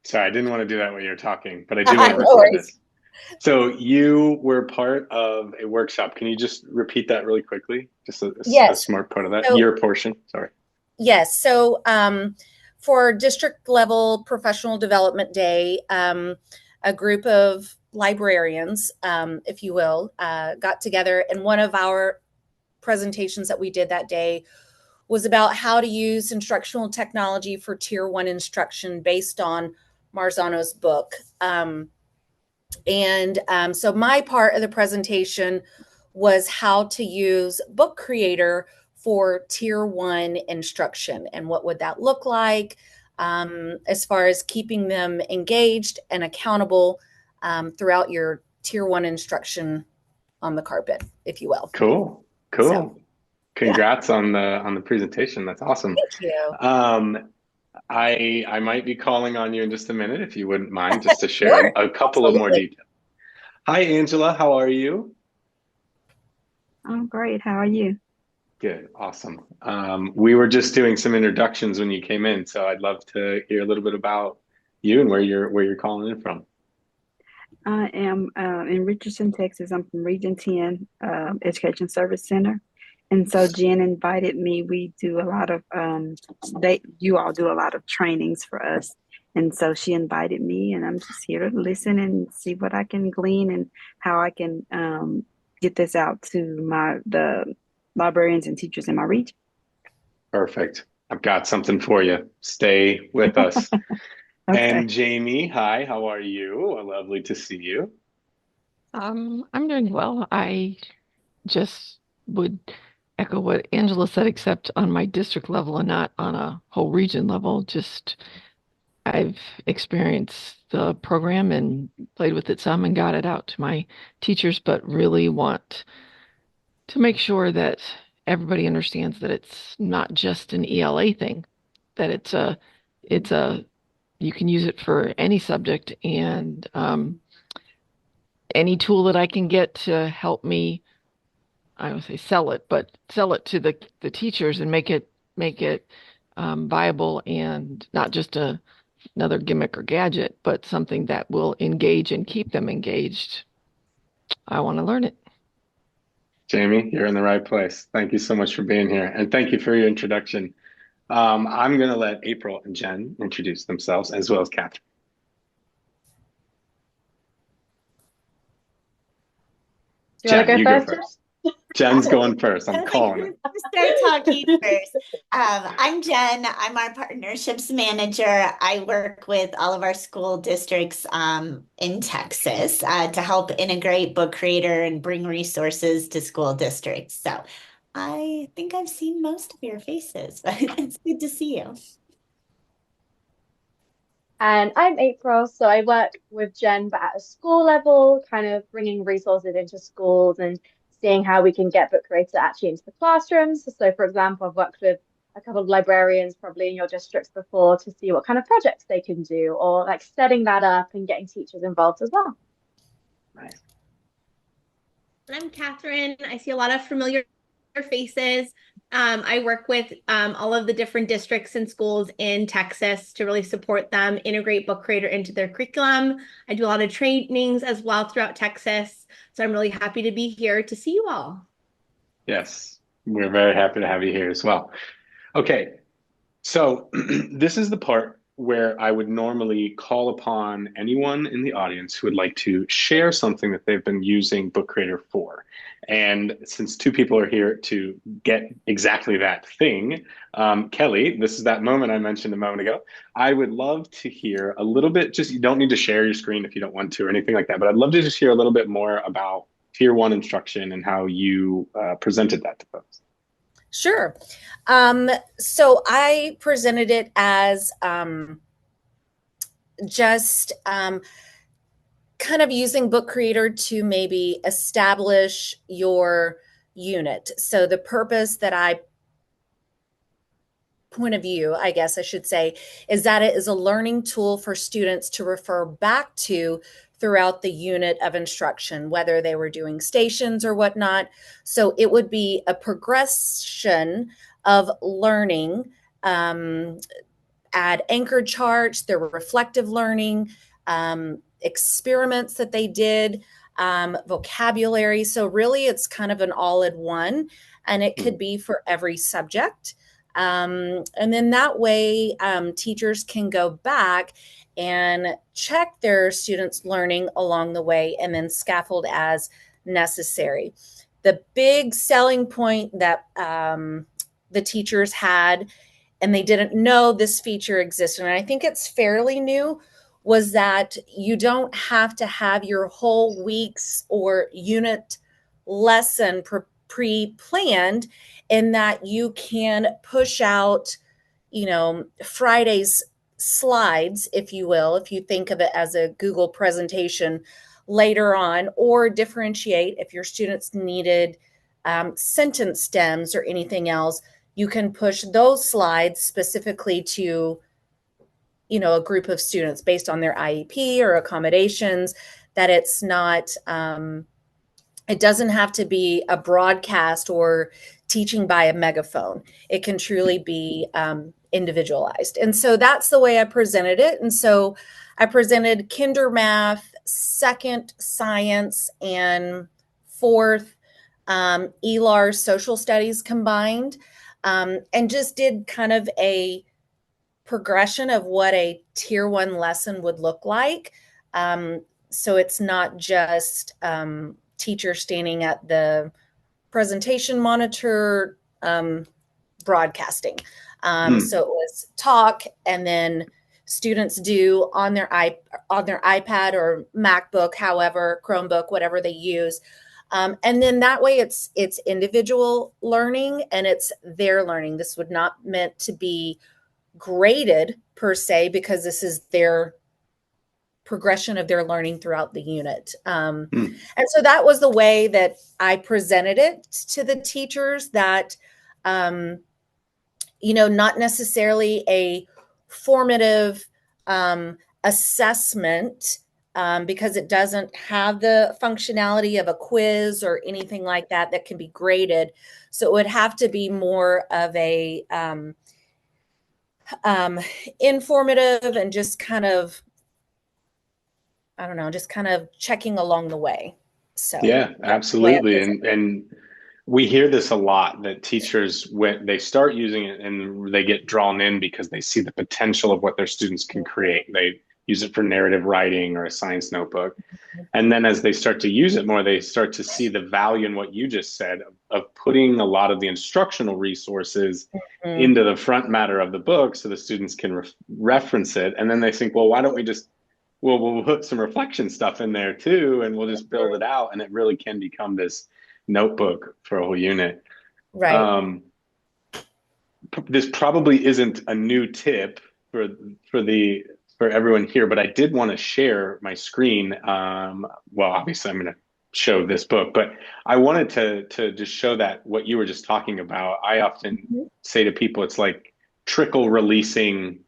Sorry, I didn't want to do that when you're talking, but I do want to No record worries. this. So you were part of a workshop. Can you just repeat that really quickly? Just a Yes. smart part of that. So Your portion. Sorry. yes. For district level professional development day, a group of librarians, if you will, got together, and one of our presentations that we did that day was about how to use instructional technology for tier one instruction based on Marzano's book. So my part of the presentation was how to use Book Creator for tier one instruction and what would that look like, as far as keeping them engaged and accountable throughout your tier one instruction on the carpet, if you will. Cool. So Cool. yeah, Congrats on the presentation. That's awesome. thank you. Um, I might be calling on you in just a minute if you wouldn't mind, just to share Sure, a couple of more absolutely. details. Hi, Angela. How are you? I'm great. How are you? Good. Awesome. We were just doing some introductions when you came in, so I'd love to hear a little bit about you and where you're calling in from. I am in Richardson, Texas. I'm from Region 10 Education Service Center. And so Jen invited me. We do a lot of you all do a lot of trainings for us. And so she invited me, and I'm just here to listen and see what I can glean and how I can get this out to the librarians and teachers in my region. Perfect. I've got something for you. Stay with us. And Okay. Jamie, hi, how are you? Lovely to see you. I'm doing well. I just would echo what Angela said, except on my district level and not on a whole region level. Just I've experienced the program and played with it some and got it out to my teachers, but really want to make sure that everybody understands that it's not just an ELA thing, that it's a you can use it for any subject and any tool that I can get to help me, I would say sell it, but sell it to the teachers and make it viable and not just another gimmick or gadget, but something that will engage and keep them engaged. I want to learn it. Jamie, you're in the right place. Thank you so much for being here, and thank you for your introduction. I'm going to let April and Jen introduce themselves, as well as Catherine. Do you want Jen, to go you go first, first. Jen? Jen's going first. I I'm was like, calling who's it. gonna start talking first? I'm Jen. I'm our partnerships manager. I work with all of our school districts in Texas to help integrate Book Creator and bring resources to school districts. So I think I've seen most of your faces, but it's good to see you. And I'm April, so I work with Jen, but at a school level, kind of bringing resources into schools and seeing how we can get Book Creator actually into the classrooms. So, for example, I've worked with a couple of librarians probably in your districts before to see what kind of projects they can do, or like setting that up and getting teachers involved as well. Nice. I'm Catherine. I see a lot of familiar faces. I work with all of the different districts and schools in Texas to really support them, integrate Book Creator into their curriculum. I do a lot of trainings as well throughout Texas. So I'm really happy to be here to see you all. Yes, we're very happy to have you here as well. Okay, so this is the part where I would normally call upon anyone in the audience who would like to share something that they've been using Book Creator for. And since two people are here to get exactly that thing, Kelly, this is that moment I mentioned a moment ago. I would love to hear a little bit, just you don't need to share your screen if you don't want to or anything like that, but I'd love to just hear a little bit more about Tier 1 instruction and how you presented that to folks. Sure. So I presented it as just kind of using Book Creator to maybe establish your unit. So the purpose that I point of view, I guess I should say, is that it is a learning tool for students to refer back to throughout the unit of instruction, whether they were doing stations or whatnot. So it would be a progression of learning add anchor charts, their reflective learning, experiments that they did, vocabulary. So really it's kind of an all-in-one, and it could be for every subject. And then that way teachers can go back and check their students' learning along the way and then scaffold as necessary. The big selling point that the teachers had, and they didn't know this feature existed, and I think it's fairly new, was that you don't have to have your whole week's or unit lesson pre-planned, in that you can push out, Friday's slides, if you will, if you think of it as a Google presentation later on, or differentiate if your students needed sentence stems or anything else. You can push those slides specifically to, a group of students based on their IEP or accommodations, that it's not, it doesn't have to be a broadcast or teaching by a megaphone. It can truly be individualized. And so that's the way I presented it. And so I presented kinder math, second science, and fourth ELAR social studies combined, and just did kind of a progression of what a tier 1 lesson would look like. So it's not just teacher standing at the presentation monitor broadcasting. So it was talk, and then students do on their iPad or MacBook, however, Chromebook, whatever they use. And then that way it's individual learning and it's their learning. This would not meant to be graded per se, because this is their progression of their learning throughout the unit. And so that was the way that I presented it to the teachers, that, not necessarily a formative assessment, because it doesn't have the functionality of a quiz or anything like that that can be graded. So it would have to be more of a informative and just kind of, I don't know, just kind of checking along the way. So yeah, absolutely. And we hear this a lot, that teachers, when they start using it and they get drawn in because they see the potential of what their students can create. They use it for narrative writing or a science notebook. And then as they start to use it more, they start to see the value in what you just said of putting a lot of the instructional resources into the front matter of the book so the students can reference it. And then they think, well, why don't we just, we'll put some reflection stuff in there too, and we'll just build it out. And it really can become this notebook for a whole unit. Right. This probably isn't a new tip for everyone here, but I did want to share my screen. Well, obviously I'm going to show this book, but I wanted to just show that what you were just talking about. I often say to people, it's like trickle releasing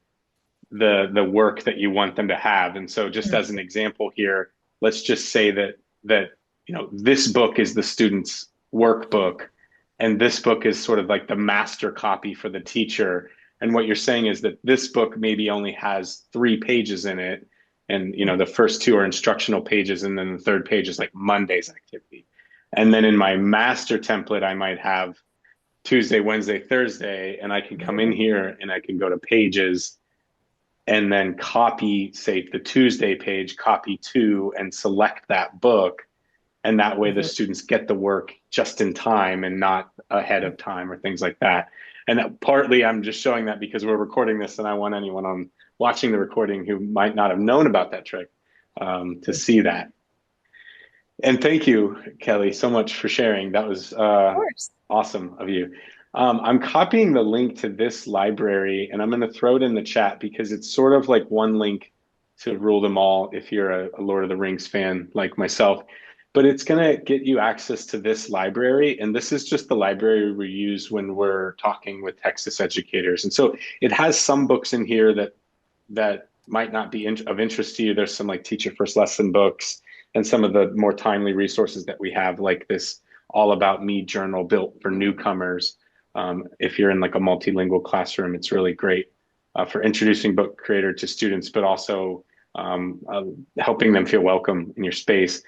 the work that you want them to have. And so just as an example here, let's just say that this book is the student's workbook, and this book is sort of like the master copy for the teacher. And what you're saying is that this book maybe only has 3 pages in it. And, the first 2 are instructional pages. And then the third page is like Monday's activity. And then in my master template, I might have Tuesday, Wednesday, Thursday, and I can come in here and I can go to pages and then copy, say, the Tuesday page, copy 2 and select that book. And that way the students get the work just in time and not ahead of time or things like that. And partly I'm just showing that because we're recording this, and I want anyone watching the recording who might not have known about that trick to see that. And thank you, Kelly, so much for sharing. That was awesome of you. I'm copying the link to this library, and I'm going to throw it in the chat because it's sort of like one link to rule them all if you're a Lord of the Rings fan like myself. But it's going to get you access to this library. And this is just the library we use when we're talking with Texas educators. And so it has some books in here that might not be of interest to you. There's some like teacher first lesson books and some of the more timely resources that we have, like this All About Me journal built for newcomers. If you're in like a multilingual classroom, it's really great for introducing Book Creator to students, but also helping them feel welcome in your space.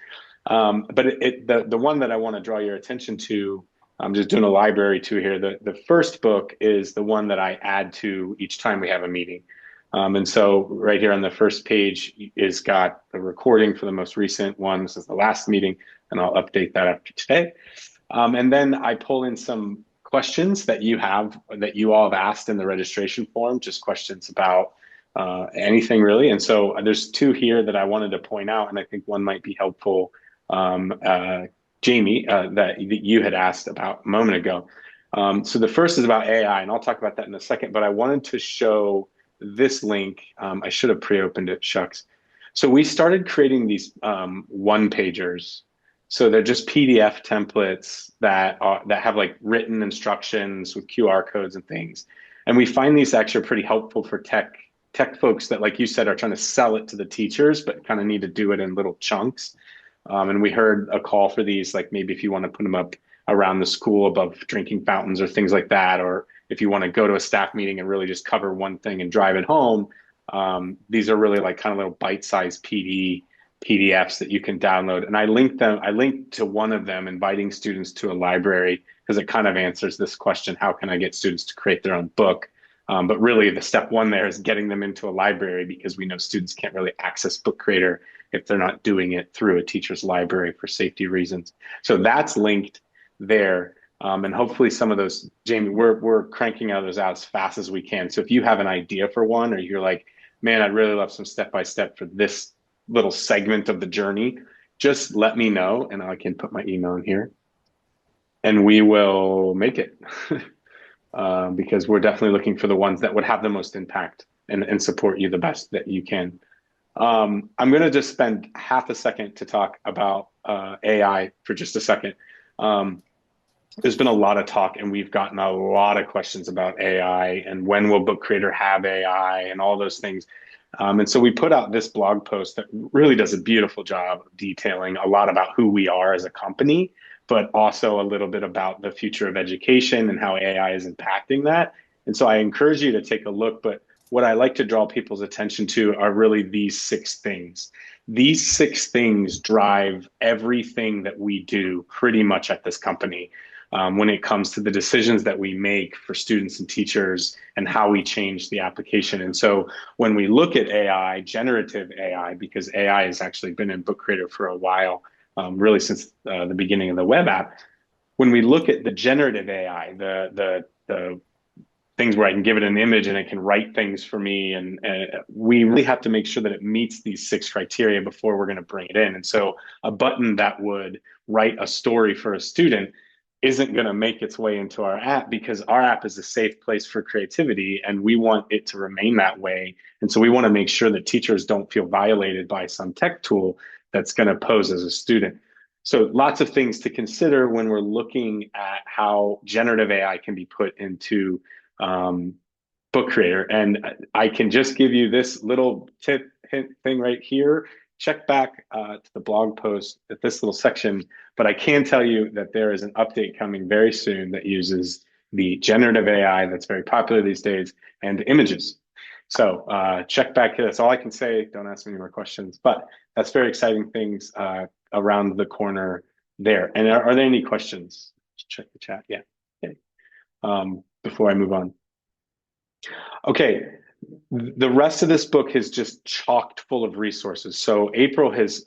But the one that I want to draw your attention to, I'm just doing a library too here. The first book is the one that I add to each time we have a meeting. And so right here on the first page is got the recording for the most recent one. This is the last meeting, and I'll update that after today. And then I pull in some questions that you all have asked in the registration form, just questions about anything really. And so there's two here that I wanted to point out, and I think one might be helpful, Jamie, that you had asked about a moment ago. So the first is about AI, and I'll talk about that in a second, but I wanted to show this link. I should have pre-opened it, shucks. So we started creating these one-pagers. So they're just PDF templates that have like written instructions with QR codes and things. And we find these actually pretty helpful for tech folks that, like you said, are trying to sell it to the teachers, but kind of need to do it in little chunks. And we heard a call for these, like maybe if you want to put them up around the school above drinking fountains or things like that, or if you want to go to a staff meeting and really just cover one thing and drive it home. These are really like kind of little bite-sized PDFs that you can download. And I linked to one of them, inviting students to a library, because it kind of answers this question: how can I get students to create their own book? But really the step one there is getting them into a library, because we know students can't really access Book Creator if they're not doing it through a teacher's library for safety reasons. So that's linked there. And hopefully some of those, Jamie, we're cranking out those out as fast as we can. So if you have an idea for one, or you're like, man, I'd really love some step-by-step for this little segment of the journey, just let me know, and I can put my email in here, and we will make it. Because we're definitely looking for the ones that would have the most impact and support you the best that you can. I'm going to just spend half a second to talk about AI for just a second. There's been a lot of talk, and we've gotten a lot of questions about AI and when will Book Creator have AI and all those things. And so we put out this blog post that really does a beautiful job of detailing a lot about who we are as a company, but also a little bit about the future of education and how AI is impacting that. And so I encourage you to take a look, but what I like to draw people's attention to are really these 6 things. These 6 things drive everything that we do pretty much at this company. When it comes to the decisions that we make for students and teachers and how we change the application. And so when we look at AI, generative AI, because AI has actually been in Book Creator for a while, really since the beginning of the web app, when we look at the generative AI, the things where I can give it an image and it can write things for me, and we really have to make sure that it meets these 6 criteria before we're going to bring it in. And so a button that would write a story for a student isn't going to make its way into our app, because our app is a safe place for creativity and we want it to remain that way. And so we want to make sure that teachers don't feel violated by some tech tool that's going to pose as a student. So lots of things to consider when we're looking at how generative AI can be put into Book Creator. And I can just give you this little tip hint thing right here. Check back to the blog post at this little section, but I can tell you that there is an update coming very soon that uses the generative AI that's very popular these days and images. So check back here. That's all I can say. Don't ask me any more questions, but that's very exciting things around the corner there. And are there any questions? Check the chat. Yeah. Okay. Before I move on. Okay. The rest of this book is just chocked full of resources. So April has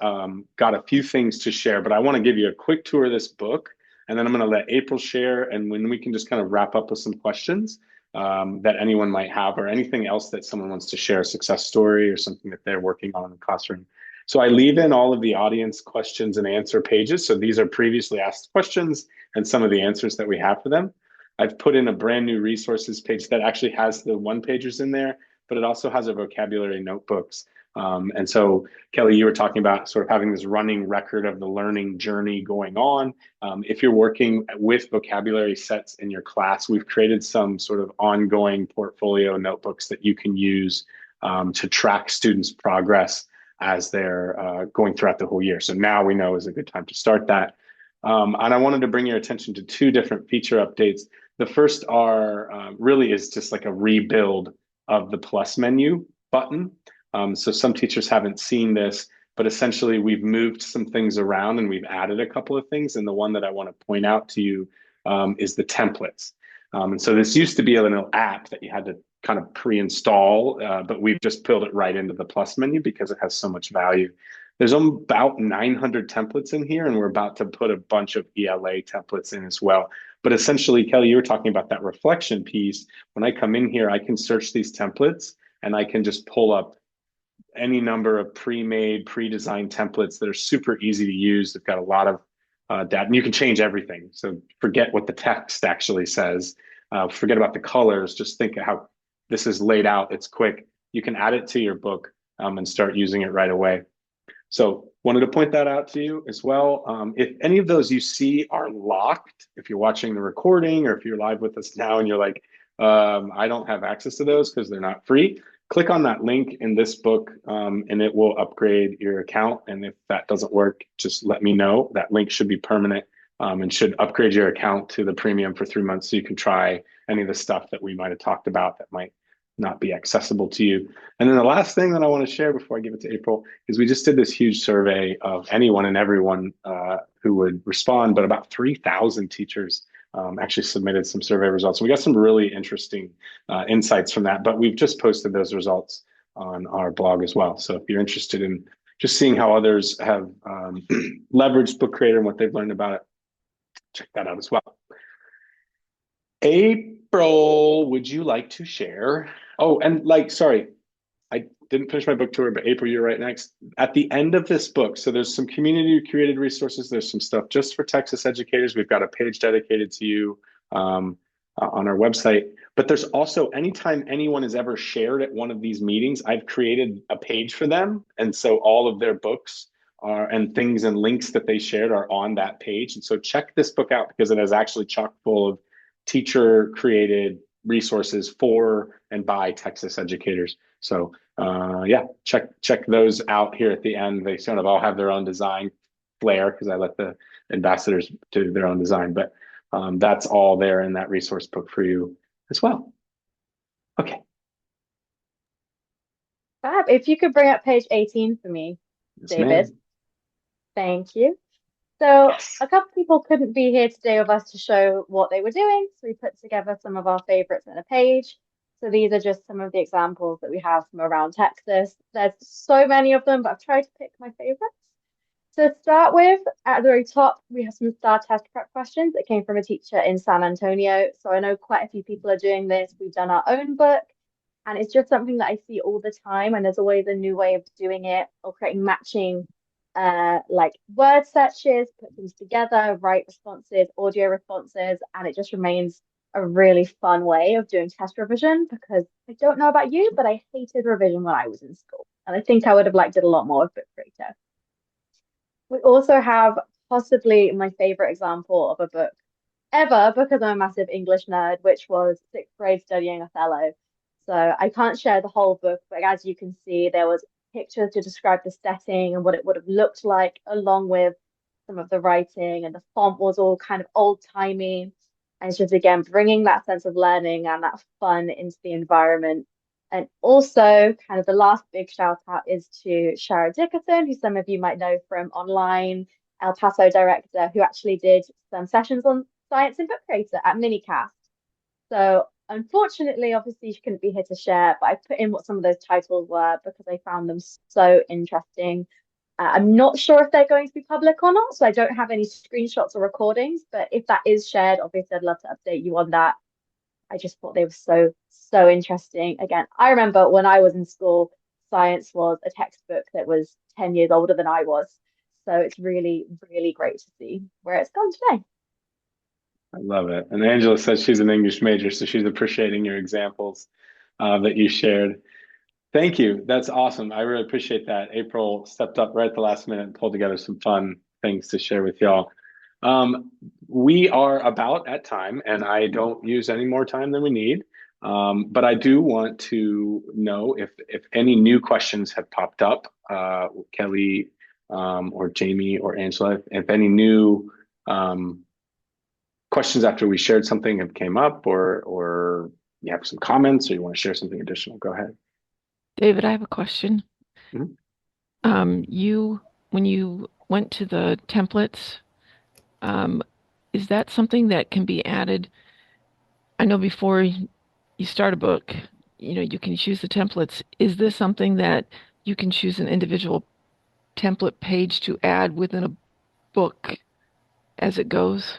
got a few things to share, but I want to give you a quick tour of this book, and then I'm going to let April share, and when we can just kind of wrap up with some questions that anyone might have, or anything else that someone wants to share, a success story or something that they're working on in the classroom. So I leave in all of the audience questions and answer pages. So these are previously asked questions and some of the answers that we have for them. I've put in a brand new resources page that actually has the one-pagers in there, but it also has a vocabulary notebooks. And so, Kelly, you were talking about sort of having this running record of the learning journey going on. If you're working with vocabulary sets in your class, we've created some sort of ongoing portfolio notebooks that you can use to track students' progress as they're going throughout the whole year. So now we know is a good time to start that. And I wanted to bring your attention to 2 different feature updates. The first really is just like a rebuild of the plus menu button. So some teachers haven't seen this, but essentially we've moved some things around and we've added a couple of things. And the one that I want to point out to you is the templates. And so this used to be a little app that you had to kind of pre-install, but we've just built it right into the plus menu because it has so much value. There's about 900 templates in here, and we're about to put a bunch of ELA templates in as well. But essentially, Kelly, you were talking about that reflection piece. When I come in here, I can search these templates and I can just pull up any number of pre-made, pre-designed templates that are super easy to use. They've got a lot of data, and you can change everything. So forget what the text actually says. Forget about the colors. Just think of how this is laid out. It's quick. You can add it to your book and start using it right away. So wanted to point that out to you as well. If any of those you see are locked, if you're watching the recording or if you're live with us now and you're like, I don't have access to those because they're not free, click on that link in this book and it will upgrade your account. And if that doesn't work, just let me know. That link should be permanent and should upgrade your account to the premium for 3 months so you can try any of the stuff that we might have talked about that might not be accessible to you. And then the last thing that I want to share before I give it to April is we just did this huge survey of anyone and everyone who would respond, but about 3,000 teachers actually submitted some survey results. And we got some really interesting insights from that, but we've just posted those results on our blog as well. So if you're interested in just seeing how others have leveraged Book Creator and what they've learned about it, check that out as well. April, would you like to share? Oh, and sorry, I didn't finish my book tour, but April, you're right next. At the end of this book, so there's some community created resources. There's some stuff just for Texas educators. We've got a page dedicated to you on our website. But there's also, anytime anyone has ever shared at one of these meetings, I've created a page for them. And so all of their books and things and links that they shared are on that page. And so check this book out because it is actually chock full of teacher created resources for and by Texas educators. So yeah, check those out here at the end. They sort of all have their own design flair because I let the ambassadors do their own design, but that's all there in that resource book for you as well. Okay. Fab. If you could bring up page 18 for me, Yes, David. ma'am. Thank you. So Yes. a couple people couldn't be here today with us to show what they were doing, so we put together some of our favorites on a page. So these are just some of the examples that we have from around Texas. There's so many of them, but I've tried to pick my favorites. So to start with, at the very top, we have some STAR test prep questions that came from a teacher in San Antonio. So I know quite a few people are doing this. We've done our own book, and it's just something that I see all the time, and there's always a new way of doing it or creating matching like word searches, put things together, write responses, audio responses, and it just remains a really fun way of doing test revision because I don't know about you, but I hated revision when I was in school. And I think I would have liked it a lot more with Book Creator. We also have possibly my favorite example of a book ever because I'm a massive English nerd, which was sixth grade studying Othello. So I can't share the whole book, but as you can see, there was pictures to describe the setting and what it would have looked like, along with some of the writing, and the font was all kind of old-timey. And it's just, again, bringing that sense of learning and that fun into the environment. And also, kind of the last big shout out is to Shara Dickerson, who some of you might know from online, El Paso director, who actually did some sessions on science in Book Creator at Minicast. So unfortunately, obviously, she couldn't be here to share, but I put in what some of those titles were because I found them so interesting. I'm not sure if they're going to be public or not, so I don't have any screenshots or recordings, but if that is shared, obviously, I'd love to update you on that. I just thought they were so interesting. Again, I remember when I was in school, science was a textbook that was 10 years older than I was. So it's really, really great to see where it's gone today. I love it. And Angela says she's an English major, so she's appreciating your examples that you shared. Thank you. That's awesome. I really appreciate that. April stepped up right at the last minute and pulled together some fun things to share with y'all. We are about at time, and I don't use any more time than we need. But I do want to know if any new questions have popped up, Kelly or Jamie or Angela, if any new questions after we shared something have came up or you have some comments or you want to share something additional, go ahead. David, I have a question. Mhm. When you went to the templates, um, is that something that can be added? I know before you start a book, you can choose the templates. Is this something that you can choose an individual template page to add within a book as it goes?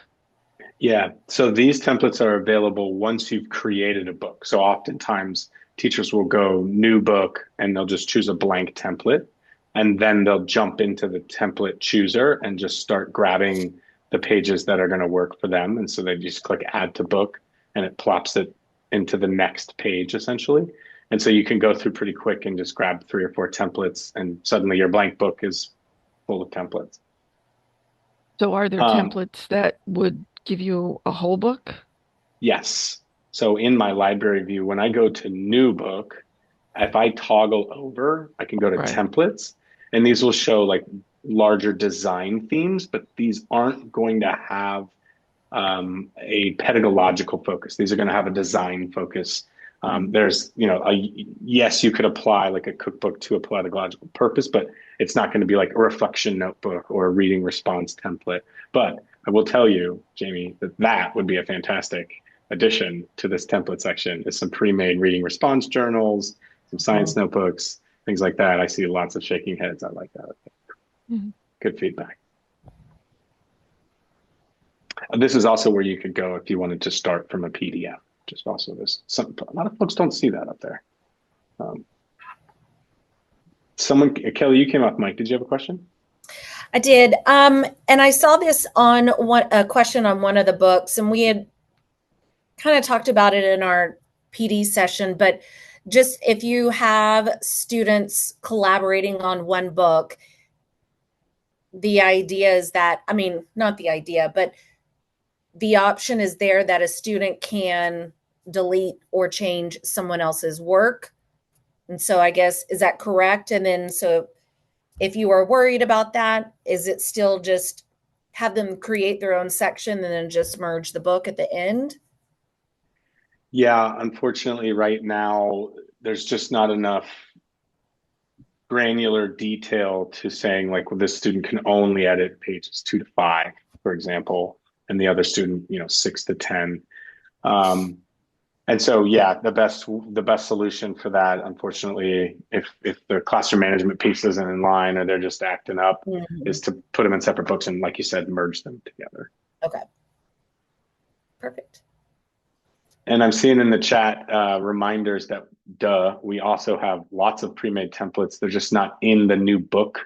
Yeah, so these templates are available once you've created a book. So oftentimes teachers will go new book and they'll just choose a blank template and then they'll jump into the template chooser and just start grabbing the pages that are going to work for them. And so they just click add to book and it plops it into the next page essentially. And so you can go through pretty quick and just grab 3 or 4 templates and suddenly your blank book is full of templates. So are there Um, templates that would give you a whole book? Yes. So in my library view, when I go to new book, if I toggle over, I can go to Right. templates and these will show like larger design themes, but these aren't going to have a pedagogical focus. These are going to have a design focus. There's, yes, you could apply like a cookbook to a pedagogical purpose, but it's not going to be like a reflection notebook or a reading response template. But I will tell you, Jamie, that would be a fantastic addition to this template section is some pre-made reading response journals, some science notebooks, things like that. I see lots of shaking heads. I like that. Mhm. Good feedback. This is also where you could go if you wanted to start from a PDF. Just also this. A lot of folks don't see that up there. Um, Kelly, you came off mic. Did you have a question? I did. And I saw this on a question on one of the books, and we had kind of talked about it in our PD session, but just if you have students collaborating on one book, the idea is that, I mean, not the idea, but the option is there that a student can delete or change someone else's work. And so I guess, is that correct? And then, so if you are worried about that, is it still just have them create their own section and then just merge the book at the end? Yeah, unfortunately, right now, there's just not enough granular detail to saying like, well, this student can only edit pages 2 to 5, for example, and the other student, 6 to 10. Um, And so, yeah, the best solution for that, unfortunately, if the classroom management piece isn't in line or they're just acting up, Mm-hmm. is to put them in separate books and, like you said, merge them together. Okay. Perfect. And I'm seeing in the chat reminders that, we also have lots of pre-made templates. They're just not in the new book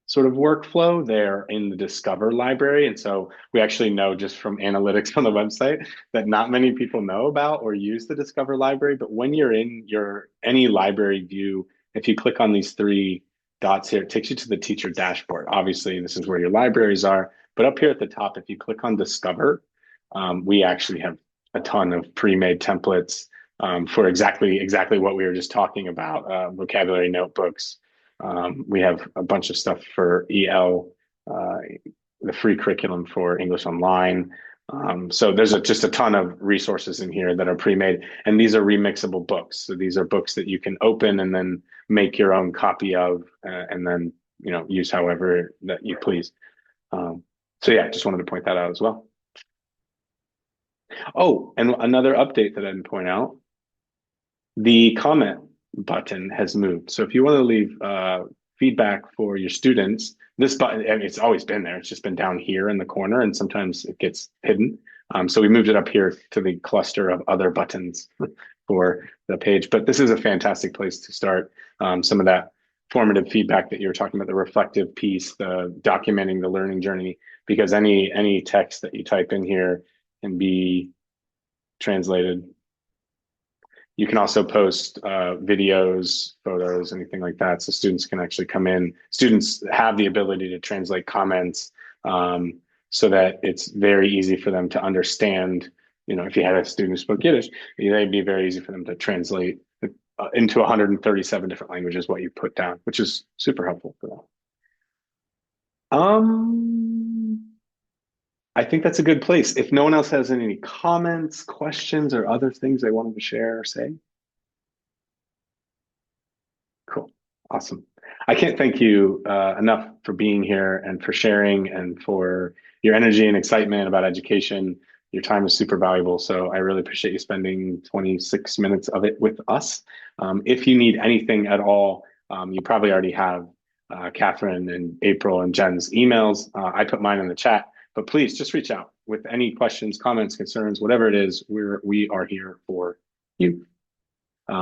sort of workflow. They're in the Discover library. And so we actually know just from analytics on the website that not many people know about or use the Discover library. But when you're in any library view, if you click on these 3 dots here, it takes you to the teacher dashboard. Obviously, this is where your libraries are. But up here at the top, if you click on Discover, we actually have a ton of pre-made templates for exactly what we were just talking about, vocabulary notebooks. We have a bunch of stuff for EL, the free curriculum for English Online. So there's just a ton of resources in here that are pre-made, and these are remixable books. So these are books that you can open and then make your own copy of, and then use however that you please. So yeah, just wanted to point that out as well. Oh, and another update that I didn't point out, the comment button has moved. So if you want to leave feedback for your students, this button, I mean, it's always been there. It's just been down here in the corner and sometimes it gets hidden. So we moved it up here to the cluster of other buttons for the page. But this is a fantastic place to start some of that formative feedback that you were talking about, the reflective piece, the documenting the learning journey, because any text that you type in here can be translated. You can also post videos, photos, anything like that. So students can actually come in. Students have the ability to translate comments so that it's very easy for them to understand. If you had a student who spoke Yiddish, it'd be very easy for them to translate into 137 different languages what you put down, which is super helpful for them. I think that's a good place. If no one else has any comments, questions, or other things they wanted to share or say. Cool. Awesome. I can't thank you enough for being here and for sharing and for your energy and excitement about education. Your time is super valuable. So I really appreciate you spending 26 minutes of it with us. If you need anything at all, you probably already have Catherine and April and Jen's emails. I put mine in the chat, but please just reach out with any questions, comments, concerns, whatever it is. We are here for you.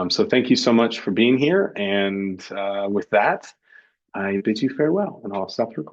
So thank you so much for being here. And with that, I bid you farewell and I'll stop the recording.